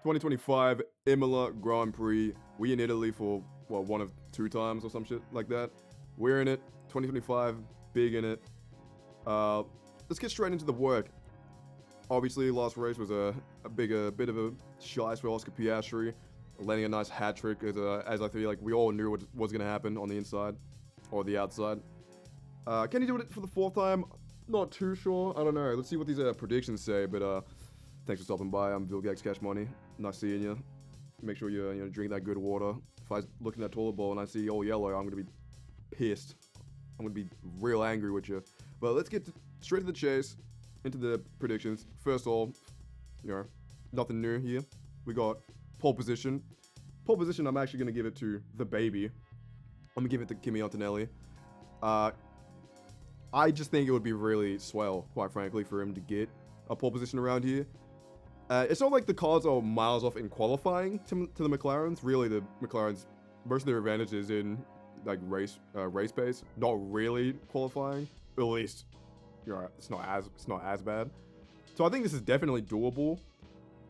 2025 Imola Grand Prix. We in Italy for, well, one of 2 times or some shit like that. We're in it. 2025, big in it. Let's get straight into the work. Obviously, last race was a bit of a shice for Oscar Piastri, landing a nice hat trick as I feel like we all knew what was going to happen on the inside or the outside. Can he do it for the 4th time? Not too sure. I don't know. Let's see what these predictions say. But thanks for stopping by. I'm Vilgax Cash Money. Nice seeing you. Make sure you drink that good water. If I look in that toilet bowl and I see all yellow, I'm gonna be pissed. I'm gonna be real angry with you. But let's get straight to the chase, into the predictions. First of all, nothing new here. We got pole position. Pole position, I'm actually gonna give it to the baby. I'm gonna give it to Kimi Antonelli. I just think it would be really swell, quite frankly, for him to get a pole position around here. It's not like the cars are miles off in qualifying to the McLarens. Really, the McLarens, most of their advantages in like race pace, not really qualifying. At least, it's not as bad. So I think this is definitely doable.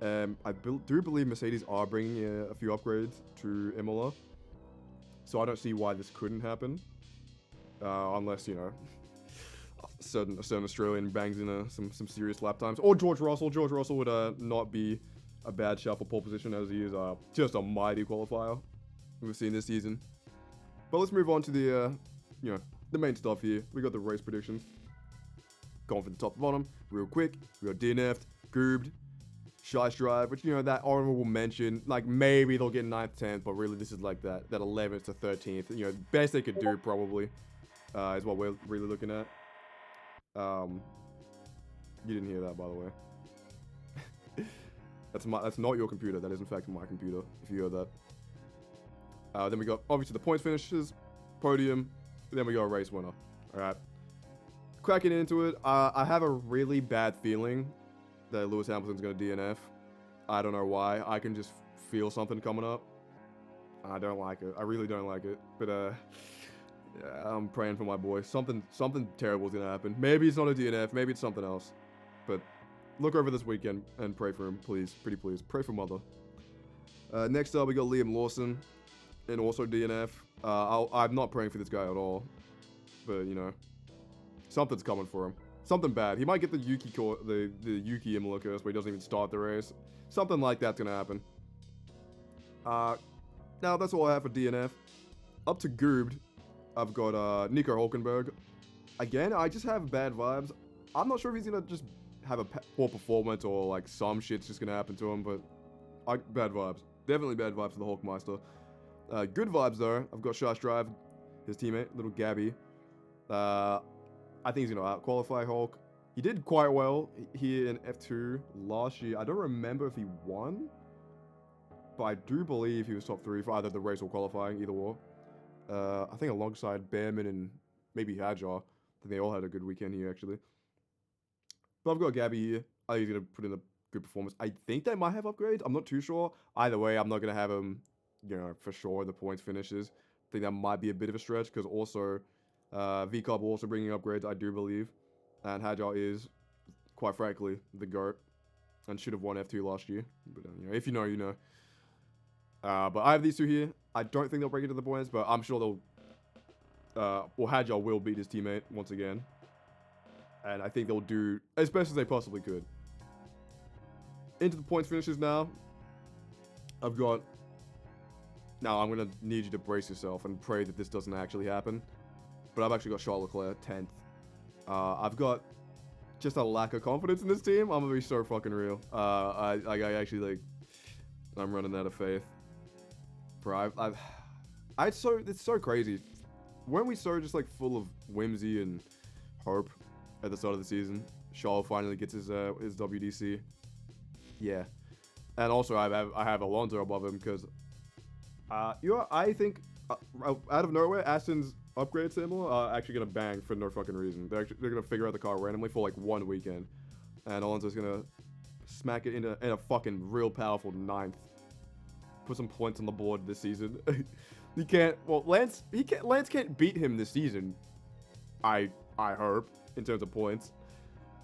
I do believe Mercedes are bringing a few upgrades to Imola, so I don't see why this couldn't happen, unless a certain Australian bangs in some serious lap times. Or George Russell. George Russell would not be a bad shot for pole position, as he is just a mighty qualifier we've seen this season. But let's move on to the main stuff here. We got the race predictions. Going from the top to bottom, real quick. We got DNF'd, Goobed, Shice Drive, which, that honorable mention. Like, maybe they'll get 9th, 10th, but really this is like that 11th to 13th. Best they could do, probably, is what we're really looking at. You didn't hear that, by the way. That's not your computer. That is in fact my computer, if you heard that. Then we got obviously the points finishes, podium, then we got a race winner. Alright. Cracking into it, I have a really bad feeling that Lewis Hamilton's gonna DNF. I don't know why. I can just feel something coming up. I don't like it. I really don't like it. But yeah, I'm praying for my boy. Something terrible is gonna happen. Maybe it's not a DNF. Maybe it's something else. But look over this weekend and pray for him, please. Pretty please. Pray for mother. Next up, we got Liam Lawson, and also DNF. I'm not praying for this guy at all. But something's coming for him. Something bad. He might get the Yuki Imola curse, where he doesn't even start the race. Something like that's gonna happen. Now that's all I have for DNF. Up to Goobed. I've got Nico Hulkenberg. Again, I just have bad vibes. I'm not sure if he's gonna just have a poor performance or like some shit's just gonna happen to him, but bad vibes. Definitely bad vibes for the Hulkmeister. Good vibes though. I've got Shice Drive, his teammate, little Gabby. I think he's gonna out-qualify Hulk. He did quite well here in F2 last year. I don't remember if he won, but I do believe he was top 3 for either the race or qualifying, either or. I think alongside Behrman and maybe Hadjar. I think they all had a good weekend here, actually. But I've got Gabby here. I think he's going to put in a good performance. I think they might have upgrades. I'm not too sure. Either way, I'm not going to have him, for sure, the points finishes. I think that might be a bit of a stretch, because also V-Club also bringing upgrades, I do believe. And Hadjar is, quite frankly, the GOAT. And should have won F2 last year. But if you know, you know. But I have these two here. I don't think they'll break into the points, but I'm sure they'll... Hadjar will beat his teammate once again. And I think they'll do as best as they possibly could. Into the points finishes now. I've got... Now, I'm going to need you to brace yourself and pray that this doesn't actually happen. But I've actually got Charles Leclerc 10th. I've got just a lack of confidence in this team. I'm going to be so fucking real. I actually, I'm running out of faith. Bro, it's so crazy. Weren't we so just full of whimsy and hope at the start of the season? Charles finally gets his WDC. Yeah, and also I have Alonso above him because I think out of nowhere Aston's upgrades to Imola are actually gonna bang for no fucking reason. They're gonna figure out the car randomly for 1 weekend, and Alonso's gonna smack it in a fucking real powerful 9th. Put some points on the board this season. He can't. Well, Lance can't beat him this season. I hope in terms of points.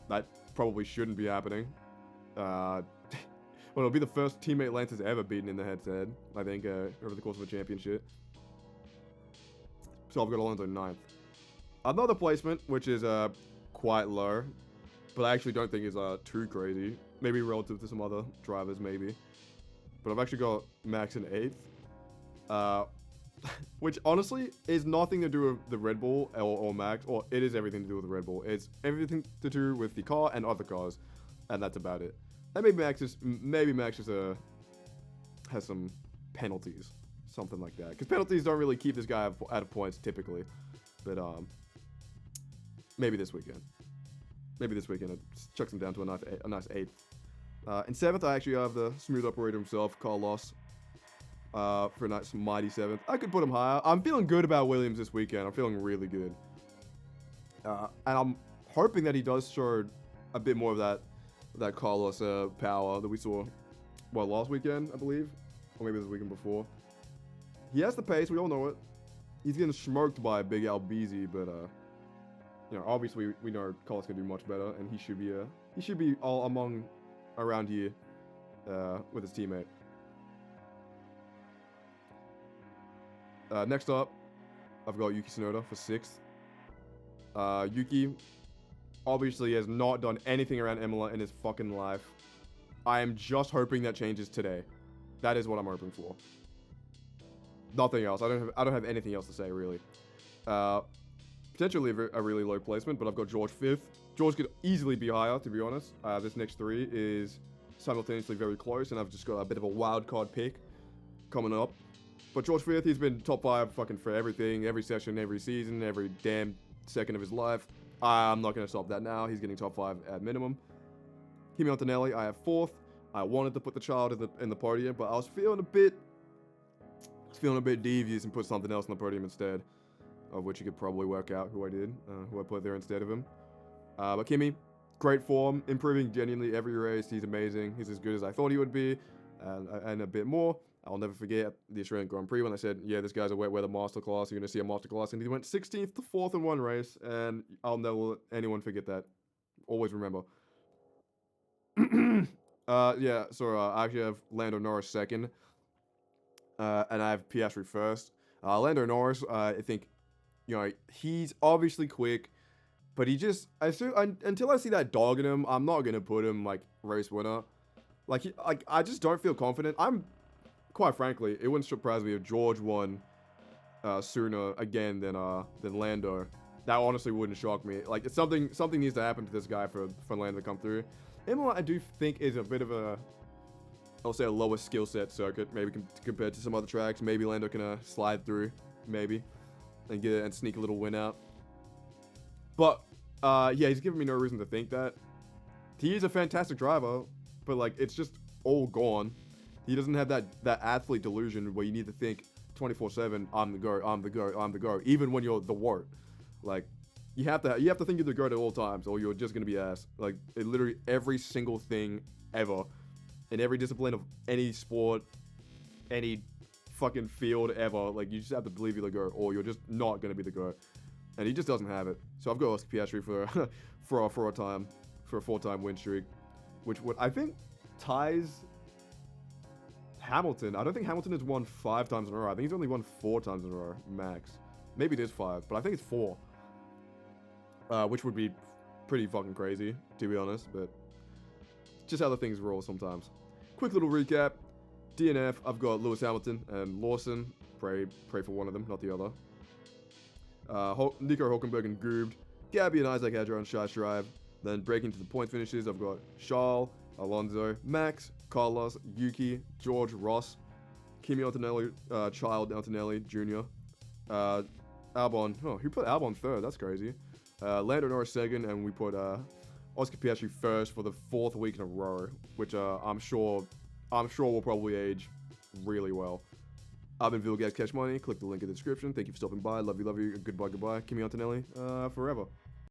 That probably shouldn't be happening. it'll be the first teammate Lance has ever beaten in the head-to-head, I think, over the course of a championship. So I've got Alonso 9th. Another placement, which is quite low, but I actually don't think is too crazy. Maybe relative to some other drivers, maybe. But I've actually got Max in 8th. Which honestly is nothing to do with the Red Bull or Max, or it is everything to do with the Red Bull. It's everything to do with the car and other cars, and that's about it. And maybe Max just has some penalties, something like that. Because penalties don't really keep this guy out of points typically, but maybe this weekend. Maybe this weekend it chucks him down to a nice 8th. In 7th, I actually have the smooth operator himself, Carlos. For a nice mighty 7th. I could put him higher. I'm feeling good about Williams this weekend. I'm feeling really good. And I'm hoping that he does show a bit more of that Carlos power that we saw, last weekend, I believe? Or maybe it was the weekend before. He has the pace. We all know it. He's getting smoked by Big Albizi, but, obviously we know Carlos can do much better, and he should be all among around here with his teammate. Next up, I've got Yuki Tsunoda for 6th. Yuki obviously has not done anything around IMOLA in his fucking life. I am just hoping that changes today. That is what I'm hoping for. Nothing else. I don't have anything else to say, really. Potentially a really low placement, but I've got George 5th. George could easily be higher, to be honest. This next 3 is simultaneously very close, and I've just got a bit of a wild card pick coming up. But George 5th, he's been top 5 fucking for everything, every session, every season, every damn second of his life. I'm not going to stop that now. He's getting top 5 at minimum. Kimi Antonelli, I have 4th. I wanted to put the child in the podium, but I was feeling a bit devious and put something else on the podium instead, of which you could probably work out who I put there instead of him. But Kimi, great form, improving genuinely every race. He's amazing. He's as good as I thought he would be, and a bit more. I'll never forget the Australian Grand Prix when I said, yeah, this guy's a wet weather masterclass. You're going to see a masterclass. And he went 16th to 4th in one race. And I'll never let anyone forget that. Always remember. So I actually have Lando Norris 2nd. And I have Piastri 1st. Lando Norris, I think, he's obviously quick. But until I see that dog in him, I'm not going to put him, race winner. I just don't feel confident. Quite frankly, it wouldn't surprise me if George won sooner again than Lando. That honestly wouldn't shock me. It's something needs to happen to this guy for Lando to come through. IMOLA, I do think, is a bit of I'll say a lower skill set circuit, maybe compared to some other tracks. Maybe Lando can slide through, maybe, and sneak a little win out. But he's giving me no reason to think that. He is a fantastic driver, but it's just all gone. He doesn't have that athlete delusion where you need to think 24/7, I'm the GOAT, even when you're the wart. You have to think you're the GOAT at all times, or you're just gonna be ass. Literally every single thing ever, in every discipline of any sport, any fucking field ever, you just have to believe you're the GOAT, or you're just not gonna be the GOAT. And he just doesn't have it. So I've got Oscar Piastri for a 4-time win streak, which I think ties Hamilton. I don't think Hamilton has won 5 times in a row. I think he's only won 4 times in a row, max. Maybe it is 5, but I think it's 4. Which would be pretty fucking crazy, to be honest, but just how the things roll sometimes. Quick little recap. DNF, I've got Lewis Hamilton and Lawson. Pray for one of them, not the other. Nico Hülkenberg and Goobed. Gabby and Isaac Adler on Shy Drive. Then breaking to the point finishes, I've got Charles, Alonso, Max, Carlos, Yuki, George, Ross, Kimi Antonelli, Child Antonelli Jr., Albon. Oh, who put Albon 3rd? That's crazy. Lando Norris 2nd, and we put Oscar Piastri 1st for the 4th week in a row, which I'm sure will probably age really well. I've been Vilgas Cash Money. Click the link in the description. Thank you for stopping by. Love you. Goodbye. Kimi Antonelli, forever.